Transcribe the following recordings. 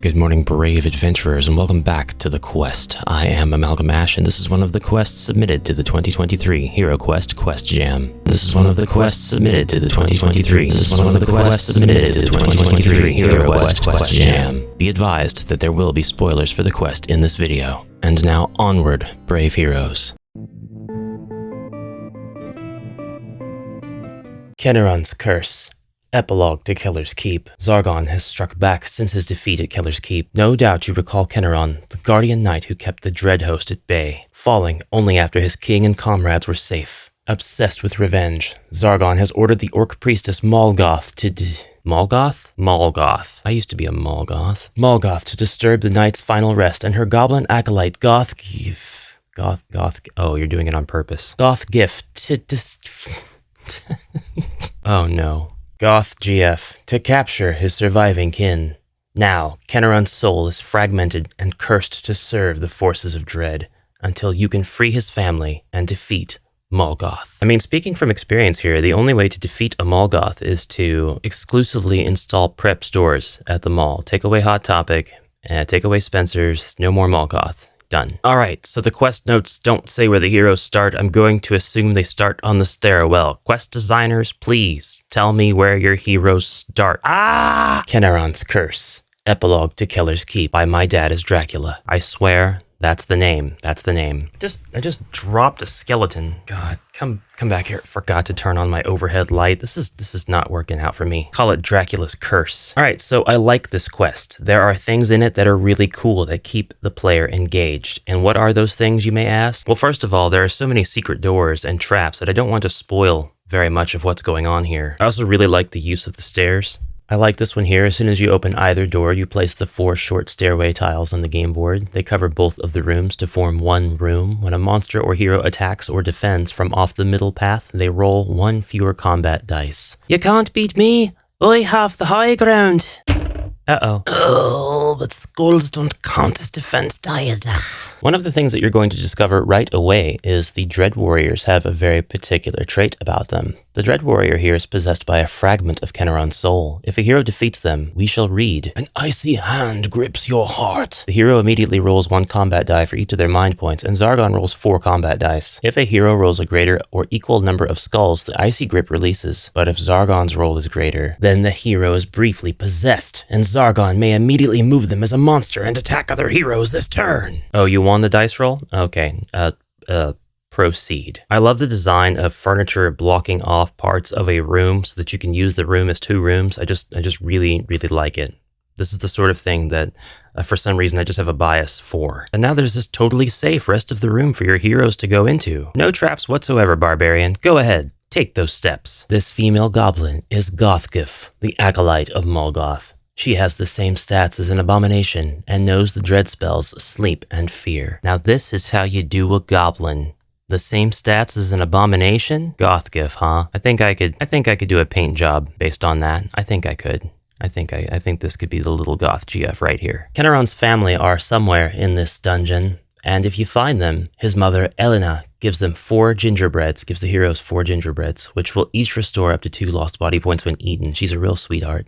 Good morning, brave adventurers, and welcome back to the quest. I am AmalgamAsh, and this is one of the quests submitted to the 2023 HeroQuest Quest Jam. This is one of the quests submitted to the 2023. This is one of the quests submitted to the 2023 HeroQuest Quest Jam. Be advised that there will be spoilers for the quest in this video. And now onward, brave heroes. Kenaron's Curse. Epilogue to Kellar's Keep. Zargon has struck back since his defeat at Kellar's Keep. No doubt you recall Kenaron, the guardian knight who kept the Dread Host at bay, falling only after his king and comrades were safe. Obsessed with revenge, Zargon has ordered the orc priestess Molgoth to Molgoth? Molgoth. I used to be a Molgoth. Molgoth to disturb the knight's final rest, and her goblin acolyte oh, you're doing it on purpose. Goth-Gif to oh no. Goth GF, to capture his surviving kin. Now, Kenaron's soul is fragmented and cursed to serve the forces of dread, until you can free his family and defeat Molgoth. I mean, speaking from experience here, the only way to defeat a Molgoth is to exclusively install prep stores at the mall. Take away Hot Topic, take away Spencer's, no more Molgoth. Done. Alright, so the quest notes don't say where the heroes start. I'm going to assume they start on the stairwell. Quest designers, please tell me where your heroes start. Kenaron's Curse. Epilogue to Kellar's Keep by My Dad is Dracula. I swear, that's the name. That's the name. I just dropped a skeleton. God, come back here. Forgot to turn on my overhead light. This is not working out for me. Call it Dracula's Curse. All right, so I like this quest. There are things in it that are really cool that keep the player engaged. And what are those things, you may ask? Well, first of all, there are so many secret doors and traps that I don't want to spoil very much of what's going on here. I also really like the use of the stairs. I like this one here. As soon as you open either door, you place the 4 short stairway tiles on the game board. They cover both of the rooms to form one room. When a monster or hero attacks or defends from off the middle path, they roll 1 fewer combat dice. You can't beat me. I have the high ground. Uh-oh. Oh, but skulls don't count as defense dice. One of the things that you're going to discover right away is the Dread Warriors have a very particular trait about them. The Dread Warrior here is possessed by a fragment of Kenaron's soul. If a hero defeats them, we shall read, "An icy hand grips your heart." The hero immediately rolls 1 combat die for each of their mind points, and Zargon rolls 4 combat dice. If a hero rolls a greater or equal number of skulls, the icy grip releases. But if Zargon's roll is greater, then the hero is briefly possessed, and Zargon may immediately move them as a monster and attack other heroes this turn. Oh, you won the dice roll? Okay, proceed. I love the design of furniture blocking off parts of a room so that you can use the room as 2 rooms. I just really like it. This is the sort of thing that, for some reason, I just have a bias for. And now there's this totally safe rest of the room for your heroes to go into. No traps whatsoever, Barbarian. Go ahead. Take those steps. This female goblin is Goth-Gif, the acolyte of Molgoth. She has the same stats as an abomination and knows the dread spells Sleep and Fear. Now this is how you do a goblin. The same stats as an abomination? Goth-Gif, huh? I think I could do a paint job based on that. I think I could. I think this could be the little goth GF right here. Kenaron's family are somewhere in this dungeon, and if you find them, his mother Elena gives them 4 gingerbreads, gives the heroes 4 gingerbreads, which will each restore up to 2 lost body points when eaten. She's a real sweetheart.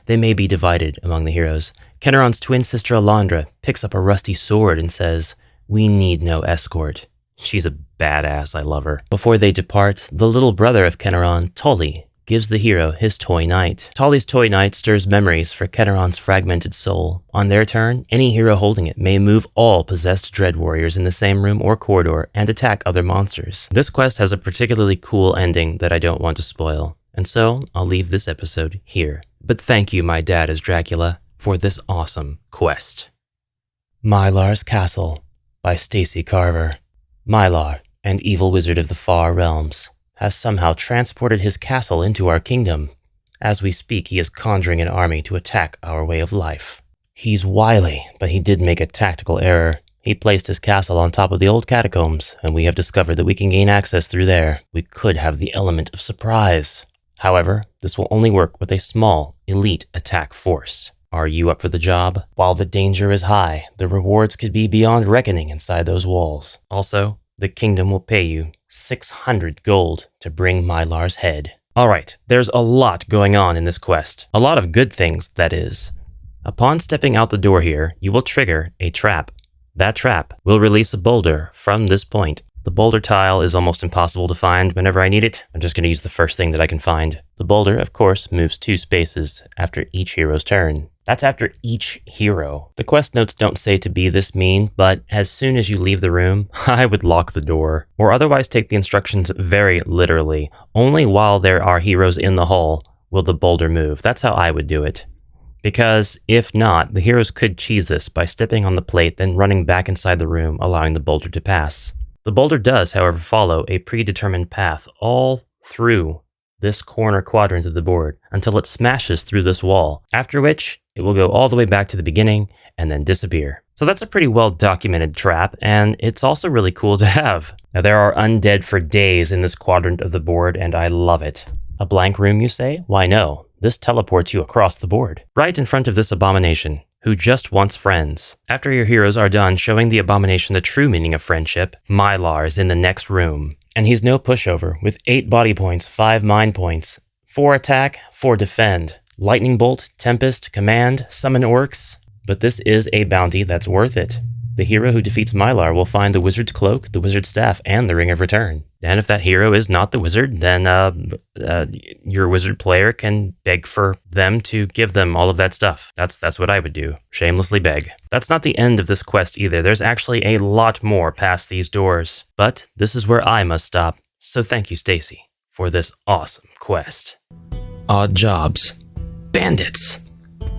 They may be divided among the heroes. Kenaron's twin sister Alondra picks up a rusty sword and says, "We need no escort." She's a badass, I love her. Before they depart, the little brother of Kenaron, Tolly, gives the hero his toy knight. Tolly's toy knight stirs memories for Kenaron's fragmented soul. On their turn, any hero holding it may move all possessed Dread Warriors in the same room or corridor and attack other monsters. This quest has a particularly cool ending that I don't want to spoil, and so I'll leave this episode here. But thank you, My Dad is Dracula, for this awesome quest. Mylar's Castle by Stacy Carver. Mylar, an evil wizard of the far realms, has somehow transported his castle into our kingdom. As we speak, he is conjuring an army to attack our way of life. He's wily, but he did make a tactical error. He placed his castle on top of the old catacombs, and we have discovered that we can gain access through there. We could have the element of surprise. However, this will only work with a small, elite attack force. Are you up for the job? While the danger is high, the rewards could be beyond reckoning inside those walls. Also, the kingdom will pay you 600 gold to bring Mylar's head. Alright, there's a lot going on in this quest. A lot of good things, that is. Upon stepping out the door here, you will trigger a trap. That trap will release a boulder from this point. The boulder tile is almost impossible to find whenever I need it. I'm just going to use the first thing that I can find. The boulder, of course, moves 2 spaces after each hero's turn. That's after each hero. The quest notes don't say to be this mean, but as soon as you leave the room, I would lock the door, or otherwise take the instructions very literally. Only while there are heroes in the hall will the boulder move. That's how I would do it. Because if not, the heroes could cheese this by stepping on the plate, then running back inside the room, allowing the boulder to pass. The boulder does, however, follow a predetermined path all through this corner quadrant of the board until it smashes through this wall, after which it will go all the way back to the beginning and then disappear. So that's a pretty well documented trap, and it's also really cool to have. Now there are undead for days in this quadrant of the board, and I love it. A blank room, you say? Why no, this teleports you across the board, right in front of this abomination, who just wants friends. After your heroes are done showing the abomination the true meaning of friendship, Mylar is in the next room. And he's no pushover, with 8 body points, 5 mind points, 4 attack, 4 defend, lightning bolt, tempest, command, summon orcs. But this is a bounty that's worth it. The hero who defeats Mylar will find the wizard's cloak, the wizard's staff, and the ring of return. And if that hero is not the wizard, then your wizard player can beg for them to give them all of that stuff. That's what I would do. Shamelessly beg. That's not the end of this quest either. There's actually a lot more past these doors. But this is where I must stop. So thank you, Stacy, for this awesome quest. Odd Jobs. Bandits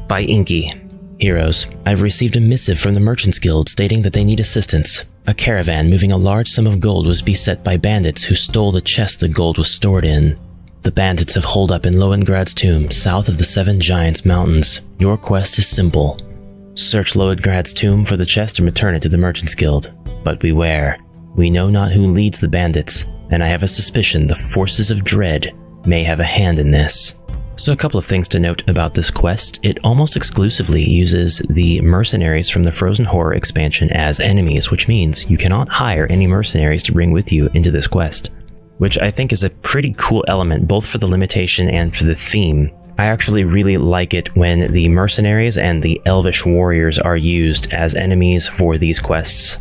by Inky. Heroes, I've received a missive from the Merchants Guild stating that they need assistance. A caravan moving a large sum of gold was beset by bandits who stole the chest the gold was stored in. The bandits have holed up in Lowengrad's tomb, south of the 7 Giants Mountains. Your quest is simple. Search Lowengrad's tomb for the chest and return it to the Merchants Guild. But beware, we know not who leads the bandits, and I have a suspicion the forces of dread may have a hand in this. So a couple of things to note about this quest. It almost exclusively uses the mercenaries from the Frozen Horror expansion as enemies, which means you cannot hire any mercenaries to bring with you into this quest, which I think is a pretty cool element, both for the limitation and for the theme. I actually really like it when the mercenaries and the elvish warriors are used as enemies for these quests.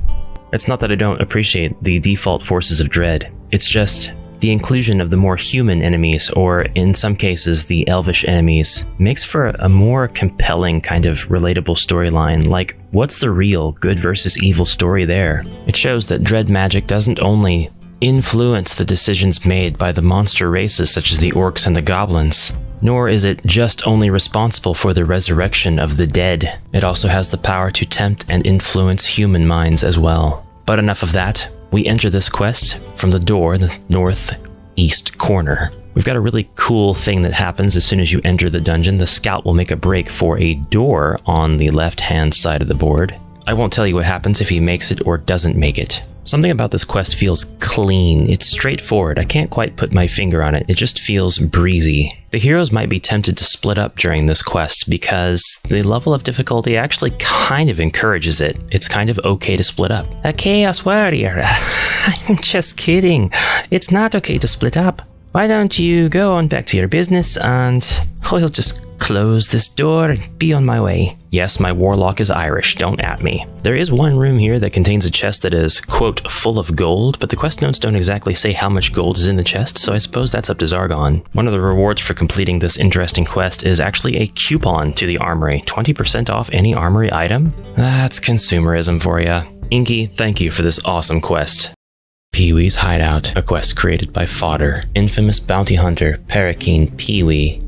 It's not that I don't appreciate the default forces of dread, it's just the inclusion of the more human enemies, or in some cases the elvish enemies, makes for a more compelling kind of relatable storyline. Like, what's the real good versus evil story there? It shows that dread magic doesn't only influence the decisions made by the monster races such as the orcs and the goblins, nor is it just only responsible for the resurrection of the dead. It also has the power to tempt and influence human minds as well. But enough of that. We enter this quest from the door in the northeast corner. We've got a really cool thing that happens as soon as you enter the dungeon. The scout will make a break for a door on the left-hand side of the board. I won't tell you what happens if he makes it or doesn't make it. Something about this quest feels clean. It's straightforward. I can't quite put my finger on it. It just feels breezy. The heroes might be tempted to split up during this quest because the level of difficulty actually kind of encourages it. It's kind of okay to split up. A Chaos Warrior. I'm just kidding. It's not okay to split up. Why don't you go on back to your business and I'll just close this door and be on my way. Yes, my warlock is Irish, don't at me. There is one room here that contains a chest that is, quote, full of gold, but the quest notes don't exactly say how much gold is in the chest, so I suppose that's up to Zargon. One of the rewards for completing this interesting quest is actually a coupon to the armory, 20% off any armory item. That's consumerism for ya. Inky, thank you for this awesome quest. Peewees Hideout, a quest created by Fodder, infamous bounty hunter Parakeen Peewee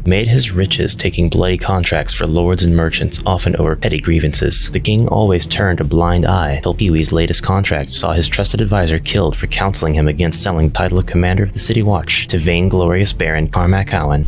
made his riches taking bloody contracts for lords and merchants, often over petty grievances. The king always turned a blind eye till Peewee's latest contract saw his trusted advisor killed for counseling him against selling the title of commander of the City Watch to vainglorious Baron Carmack Cowan.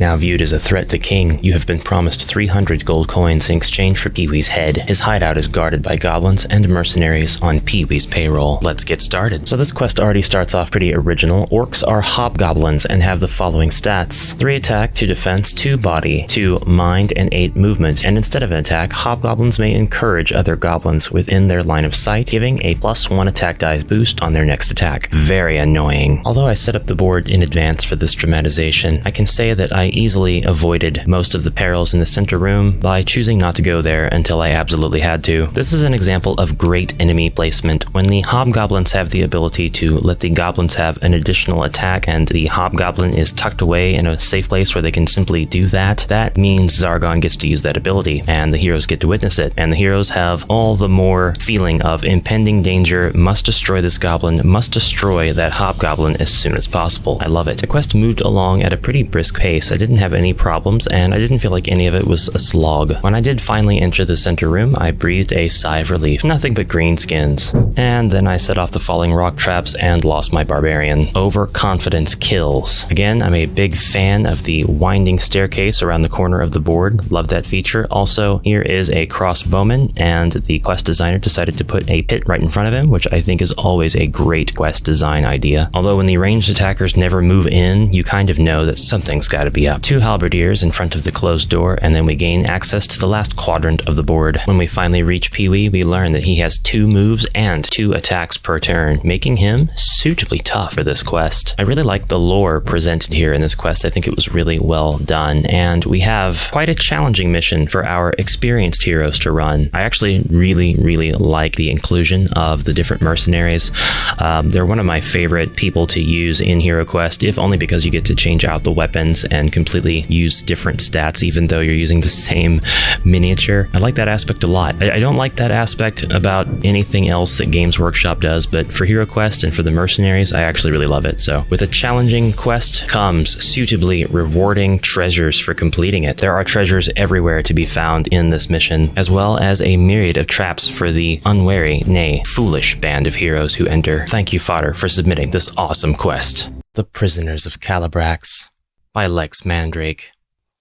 Now viewed as a threat to King, you have been promised 300 gold coins in exchange for Peewee's head. His hideout is guarded by goblins and mercenaries on Peewee's payroll. Let's get started. So this quest already starts off pretty original. Orcs are hobgoblins and have the following stats: 3 attack, 2 defense, 2 body, 2 mind, and 8 movement. And instead of an attack, hobgoblins may encourage other goblins within their line of sight, giving a +1 attack dice boost on their next attack. Very annoying. Although I set up the board in advance for this dramatization, I can say that that I easily avoided most of the perils in the center room by choosing not to go there until I absolutely had to. This is an example of great enemy placement. When the hobgoblins have the ability to let the goblins have an additional attack and the hobgoblin is tucked away in a safe place where they can simply do that, that means Zargon gets to use that ability and the heroes get to witness it. And the heroes have all the more feeling of impending danger, must destroy this goblin, must destroy that hobgoblin as soon as possible. I love it. The quest moved along at a pretty brisk pace. I didn't have any problems and I didn't feel like any of it was a slog. When I did finally enter the center room, I breathed a sigh of relief. Nothing but greenskins. And then I set off the falling rock traps and lost my barbarian. Overconfidence kills. Again, I'm a big fan of the winding staircase around the corner of the board. Love that feature. Also, here is a crossbowman, and the quest designer decided to put a pit right in front of him, which I think is always a great quest design idea. Although when the ranged attackers never move in, you kind of know that something's got to be up. 2 halberdiers in front of the closed door, and then we gain access to the last quadrant of the board. When we finally reach Peewee, we learn that he has 2 moves and 2 attacks per turn, making him suitably tough for this quest. I really like the lore presented here in this quest. I think it was really well done, and we have quite a challenging mission for our experienced heroes to run. I actually really like the inclusion of the different mercenaries. They're one of my favorite people to use in HeroQuest, if only because you get to change out the weapons and completely use different stats even though you're using the same miniature. I like that aspect a lot. I don't like that aspect about anything else that Games Workshop does, but for HeroQuest and for the mercenaries, I actually really love it. So with a challenging quest comes suitably rewarding treasures for completing it. There are treasures everywhere to be found in this mission, as well as a myriad of traps for the unwary, nay, foolish band of heroes who enter. Thank you, Fodder, for submitting this awesome quest. The Prisoners of Calabrax by Lex Mandrake.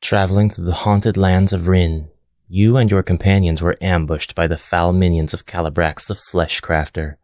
Traveling through the haunted lands of Rin, you and your companions were ambushed by the foul minions of Calabrax the Flesh Crafter.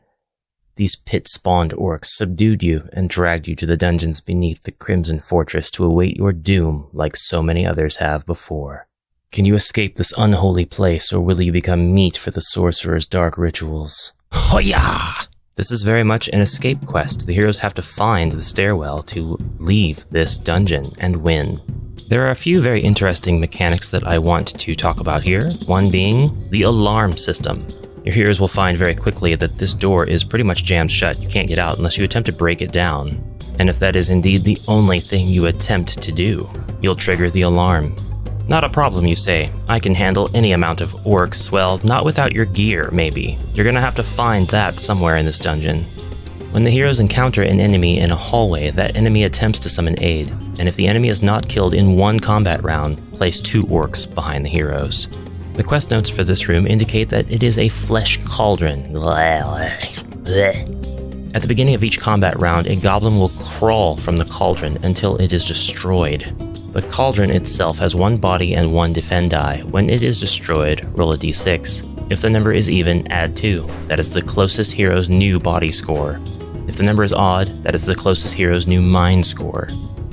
These pit-spawned orcs subdued you and dragged you to the dungeons beneath the Crimson Fortress to await your doom like so many others have before. Can you escape this unholy place, or will you become meat for the sorcerer's dark rituals? Hoya! This is very much an escape quest. The heroes have to find the stairwell to leave this dungeon and win. There are a few very interesting mechanics that I want to talk about here, one being the alarm system. Your heroes will find very quickly that this door is pretty much jammed shut. You can't get out unless you attempt to break it down. And if that is indeed the only thing you attempt to do, you'll trigger the alarm. Not a problem, you say. I can handle any amount of orcs. Well, not without your gear, maybe. You're gonna have to find that somewhere in this dungeon. When the heroes encounter an enemy in a hallway, that enemy attempts to summon aid, and if the enemy is not killed in one combat round, place 2 orcs behind the heroes. The quest notes for this room indicate that it is a flesh cauldron. At the beginning of each combat round, a goblin will crawl from the cauldron until it is destroyed. The cauldron itself has 1 body and 1 defend die. When it is destroyed, roll a d6. If the number is even, add 2. That is the closest hero's new body score. If the number is odd, that is the closest hero's new mind score.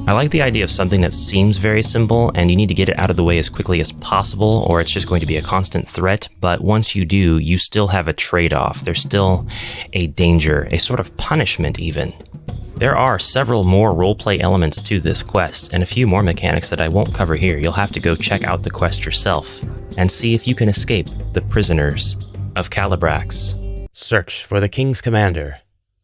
I like the idea of something that seems very simple and you need to get it out of the way as quickly as possible, or it's just going to be a constant threat, but once you do, you still have a trade-off. There's still a danger, a sort of punishment even. There are several more roleplay elements to this quest, and a few more mechanics that I won't cover here. You'll have to go check out the quest yourself, and see if you can escape the Prisoners of Calabrax. Search for the King's Commander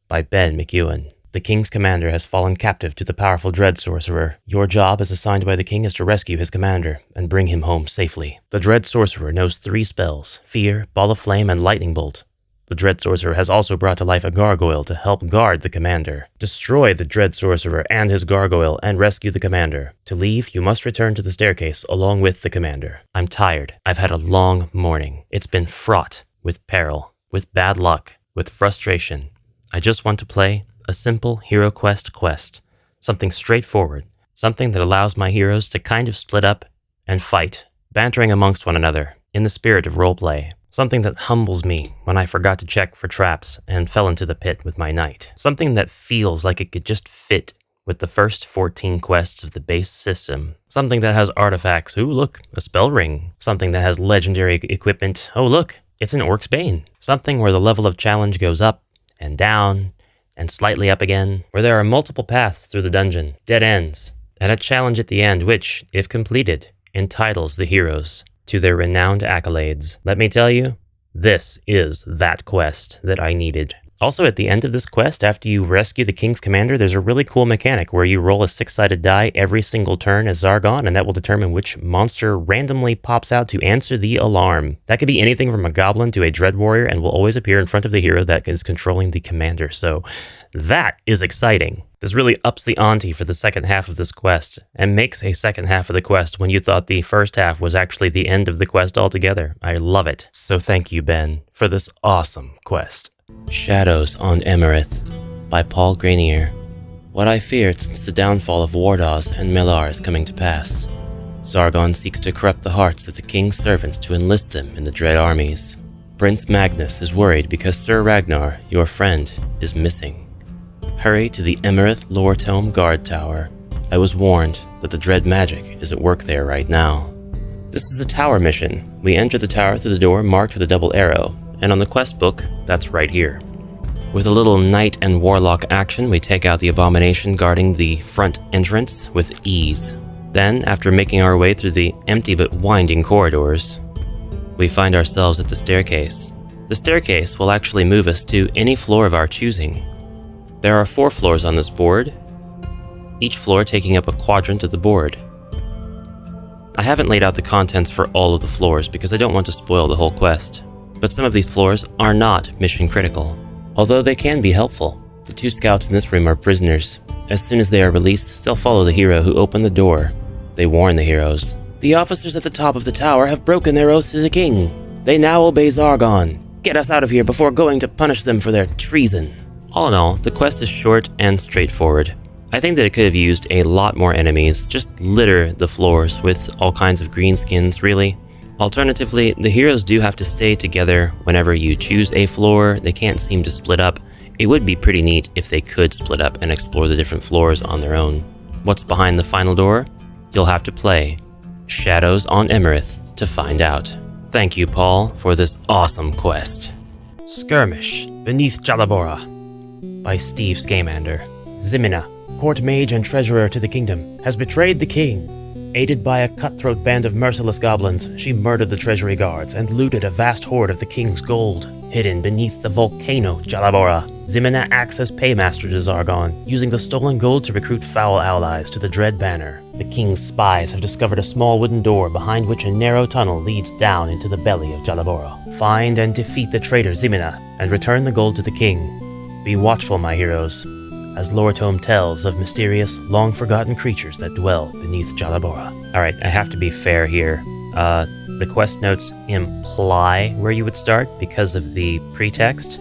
by Ben McEwen. The King's Commander has fallen captive to the powerful Dread Sorcerer. Your job as assigned by the King is to rescue his commander and bring him home safely. The Dread Sorcerer knows 3 spells: Fear, Ball of Flame, and Lightning Bolt. The Dread Sorcerer has also brought to life a gargoyle to help guard the commander. Destroy the Dread Sorcerer and his gargoyle and rescue the commander. To leave, you must return to the staircase along with the commander. I'm tired. I've had a long morning. It's been fraught with peril, with bad luck, with frustration. I just want to play a simple HeroQuest quest. Something straightforward. Something that allows my heroes to kind of split up and fight, bantering amongst one another in the spirit of roleplay. Something that humbles me when I forgot to check for traps and fell into the pit with my knight. Something that feels like it could just fit with the first 14 quests of the base system. Something that has artifacts. Ooh, look, a spell ring. Something that has legendary equipment. Oh, look, it's an Orc's Bane. Something where the level of challenge goes up and down and slightly up again, where there are multiple paths through the dungeon, dead ends, and a challenge at the end which, if completed, entitles the heroes to their renowned accolades. Let me tell you, this is that quest that I needed. Also, at the end of this quest, after you rescue the King's Commander, there's a really cool mechanic where you roll a 6-sided die every single turn as Zargon, and that will determine which monster randomly pops out to answer the alarm. That could be anything from a goblin to a dread warrior and will always appear in front of the hero that is controlling the commander. So that is exciting. This really ups the ante for the second half of this quest and makes a second half of the quest when you thought the first half was actually the end of the quest altogether. I love it. So thank you, Ben, for this awesome quest. Shadows on Emerith by Paul Grenier. What I feared since the downfall of Wardaws and Mylar is coming to pass. Zargon seeks to corrupt the hearts of the king's servants to enlist them in the dread armies. Prince Magnus is worried because Sir Ragnar, your friend, is missing. Hurry to the Emerith Lore Tome Guard Tower. I was warned that the dread magic is at work there right now. This is a tower mission. We enter the tower through the door marked with a double arrow, and on the quest book, that's right here. With a little knight and warlock action, we take out the abomination guarding the front entrance with ease. Then, after making our way through the empty but winding corridors, we find ourselves at the staircase. The staircase will actually move us to any floor of our choosing. There are 4 floors on this board, each floor taking up a quadrant of the board. I haven't laid out the contents for all of the floors because I don't want to spoil the whole quest. But some of these floors are not mission critical, although they can be helpful. The 2 scouts in this room are prisoners. As soon as they are released, they'll follow the hero who opened the door. They warn the heroes. The officers at the top of the tower have broken their oath to the king. They now obey Zargon. Get us out of here before going to punish them for their treason. All in all, the quest is short and straightforward. I think that it could have used a lot more enemies. Just litter the floors with all kinds of greenskins, really. Alternatively, the heroes do have to stay together whenever you choose a floor. They can't seem to split up. It would be pretty neat if they could split up and explore the different floors on their own. What's behind the final door? You'll have to play Shadows on Emerith to find out. Thank you, Paul, for this awesome quest. Skirmish Beneath Jallabora by Steve Scamander. Ximena, court mage and treasurer to the kingdom, has betrayed the king. Aided by a cutthroat band of merciless goblins, she murdered the treasury guards and looted a vast hoard of the king's gold. Hidden beneath the volcano Jallabora, Ximena acts as paymaster to Zargon, using the stolen gold to recruit foul allies to the Dread Banner. The king's spies have discovered a small wooden door behind which a narrow tunnel leads down into the belly of Jallabora. Find and defeat the traitor Ximena, and return the gold to the king. Be watchful, my heroes, as Lore Tome tells of mysterious, long-forgotten creatures that dwell beneath Jallabora. Alright, I have to be fair here. The quest notes imply where you would start because of the pretext,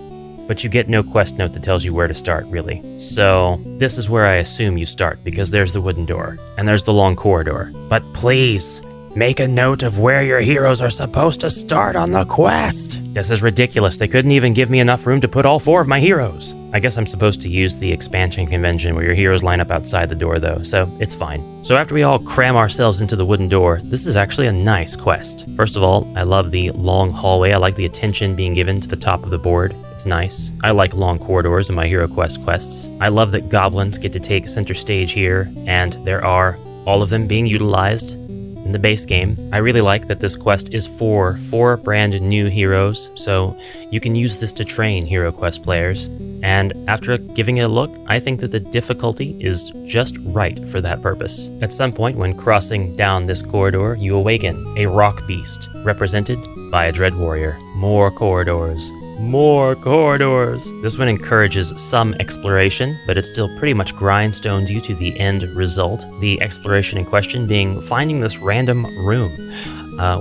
but you get no quest note that tells you where to start, really. So, this is where I assume you start, because there's the wooden door, and there's the long corridor. But please, make a note of where your heroes are supposed to start on the quest! This is ridiculous. They couldn't even give me enough room to put all 4 of my heroes. I guess I'm supposed to use the expansion convention where your heroes line up outside the door, though, so it's fine. So after we all cram ourselves into the wooden door, this is actually a nice quest. First of all, I love the long hallway. I like the attention being given to the top of the board. It's nice. I like long corridors in my HeroQuest quests. I love that goblins get to take center stage here, and there are all of them being utilized in the base game. I really like that this quest is for 4 brand new heroes, so you can use this to train HeroQuest players. And after giving it a look, I think that the difficulty is just right for that purpose. At some point when crossing down this corridor, you awaken a rock beast, represented by a dread warrior. More corridors. More corridors! This one encourages some exploration, but it still pretty much grindstones you to the end result. The exploration in question being finding this random room,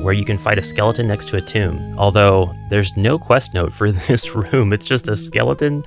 where you can fight a skeleton next to a tomb. Although, there's no quest note for this room, it's just a skeleton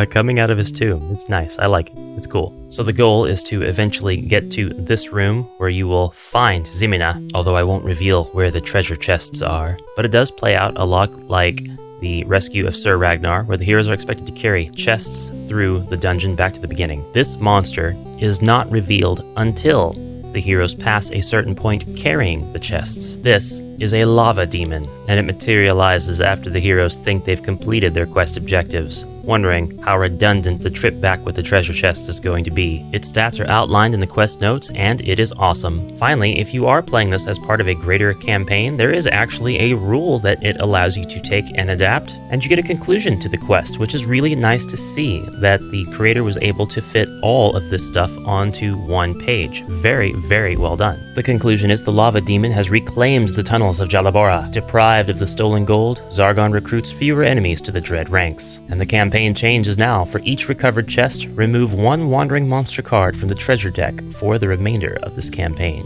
coming out of his tomb. It's nice, I like it, it's cool. So the goal is to eventually get to this room, where you will find Ximena, although I won't reveal where the treasure chests are. But it does play out a lot like the rescue of Sir Ragnar, where the heroes are expected to carry chests through the dungeon back to the beginning. This monster is not revealed until the heroes pass a certain point carrying the chests. This is a lava demon, and it materializes after the heroes think they've completed their quest objectives. wondering how redundant the trip back with the treasure chest is going to be. Its stats are outlined in the quest notes, and it is awesome. Finally, if you are playing this as part of a greater campaign, there is actually a rule that it allows you to take and adapt, and you get a conclusion to the quest, which is really nice to see that the creator was able to fit all of this stuff onto one page. Very, very well done. The conclusion is the lava demon has reclaimed the tunnels of Jallabora. Deprived of the stolen gold, Zargon recruits fewer enemies to the dread ranks. And the campaign change is now: for each recovered chest, remove one wandering monster card from the treasure deck for the remainder of this campaign.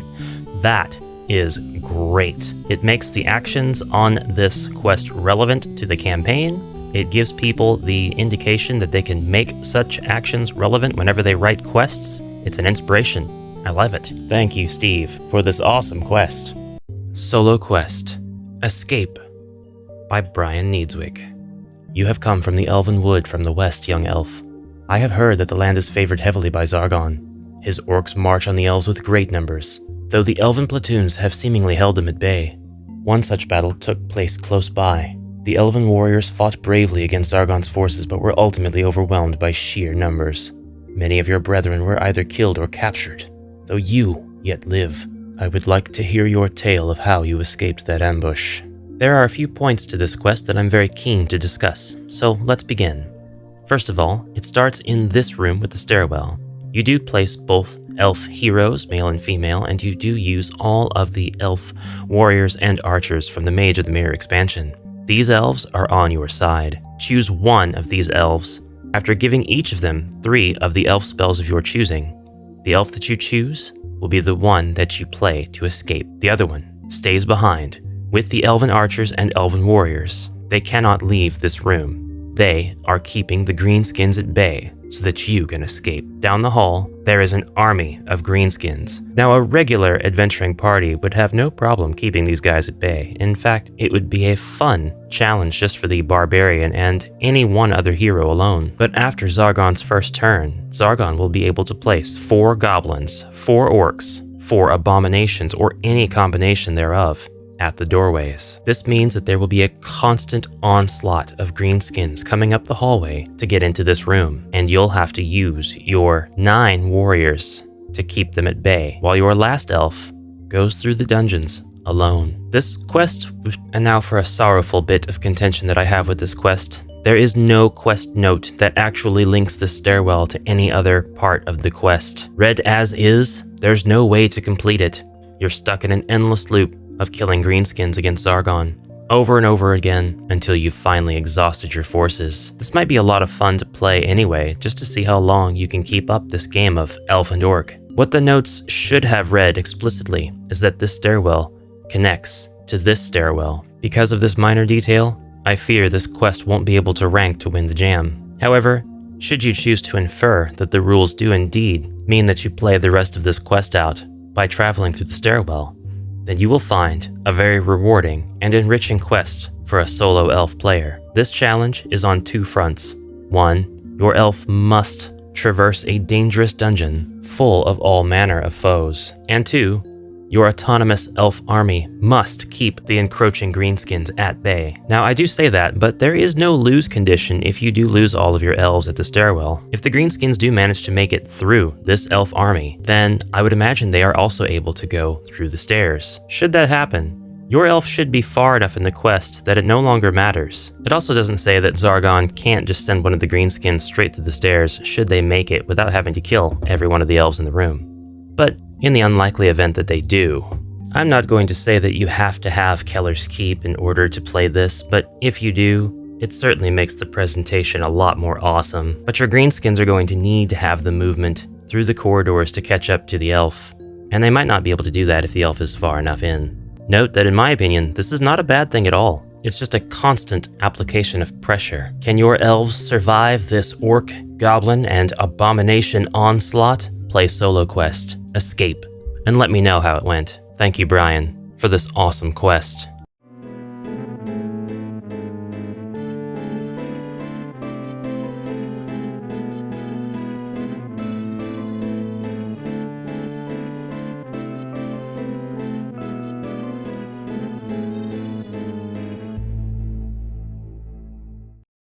That is great. It makes the actions on this quest relevant to the campaign. It gives people the indication that they can make such actions relevant whenever they write quests. It's an inspiration. I love it. Thank you, Steve, for this awesome quest. Solo Quest: Escape by Brian Needswick. You have come from the Elven Wood from the west, young elf. I have heard that the land is favored heavily by Zargon. His orcs march on the elves with great numbers, though the elven platoons have seemingly held them at bay. One such battle took place close by. The elven warriors fought bravely against Zargon's forces, but were ultimately overwhelmed by sheer numbers. Many of your brethren were either killed or captured. Though you yet live, I would like to hear your tale of how you escaped that ambush. There are a few points to this quest that I'm very keen to discuss, so let's begin. First of all, it starts in this room with the stairwell. You do place both elf heroes, male and female, and you do use all of the elf warriors and archers from the Mage of the Mirror expansion. These elves are on your side. Choose one of these elves, after giving each of them 3 of the elf spells of your choosing. The elf that you choose will be the one that you play to escape. The other one stays behind with the elven archers and elven warriors. They cannot leave this room. They are keeping the greenskins at bay so that you can escape. Down the hall, there is an army of greenskins. Now, a regular adventuring party would have no problem keeping these guys at bay. In fact, it would be a fun challenge just for the barbarian and any one other hero alone. But after Zargon's first turn, Zargon will be able to place 4 goblins, 4 orcs, 4 abominations, or any combination thereof at the doorways. This means that there will be a constant onslaught of greenskins coming up the hallway to get into this room, and you'll have to use your 9 warriors to keep them at bay, while your last elf goes through the dungeons alone. This quest, and now for a sorrowful bit of contention that I have with this quest, there is no quest note that actually links the stairwell to any other part of the quest. Read as is, there's no way to complete it. You're stuck in an endless loop of killing greenskins against Zargon over and over again until you've finally exhausted your forces. This might be a lot of fun to play anyway, just to see how long you can keep up this game of elf and orc. What the notes should have read explicitly is that this stairwell connects to this stairwell. Because of this minor detail, I fear this quest won't be able to rank to win the jam. However, should you choose to infer that the rules do indeed mean that you play the rest of this quest out by traveling through the stairwell, then you will find a very rewarding and enriching quest for a solo elf player. This challenge is on 2 fronts. 1, your elf must traverse a dangerous dungeon full of all manner of foes. And 2, your autonomous elf army must keep the encroaching greenskins at bay. Now, I do say that, but there is no lose condition if you do lose all of your elves at the stairwell. If the greenskins do manage to make it through this elf army, then I would imagine they are also able to go through the stairs. Should that happen, your elf should be far enough in the quest that it no longer matters. It also doesn't say that Zargon can't just send one of the greenskins straight to the stairs should they make it without having to kill every one of the elves in the room. But in the unlikely event that they do, I'm not going to say that you have to have Kellar's Keep in order to play this, but if you do, it certainly makes the presentation a lot more awesome. But your greenskins are going to need to have the movement through the corridors to catch up to the elf, and they might not be able to do that if the elf is far enough in. Note that in my opinion, this is not a bad thing at all. It's just a constant application of pressure. Can your elves survive this orc, goblin, and abomination onslaught? Play Solo Quest: Escape, and let me know how it went. Thank you, Brian, for this awesome quest.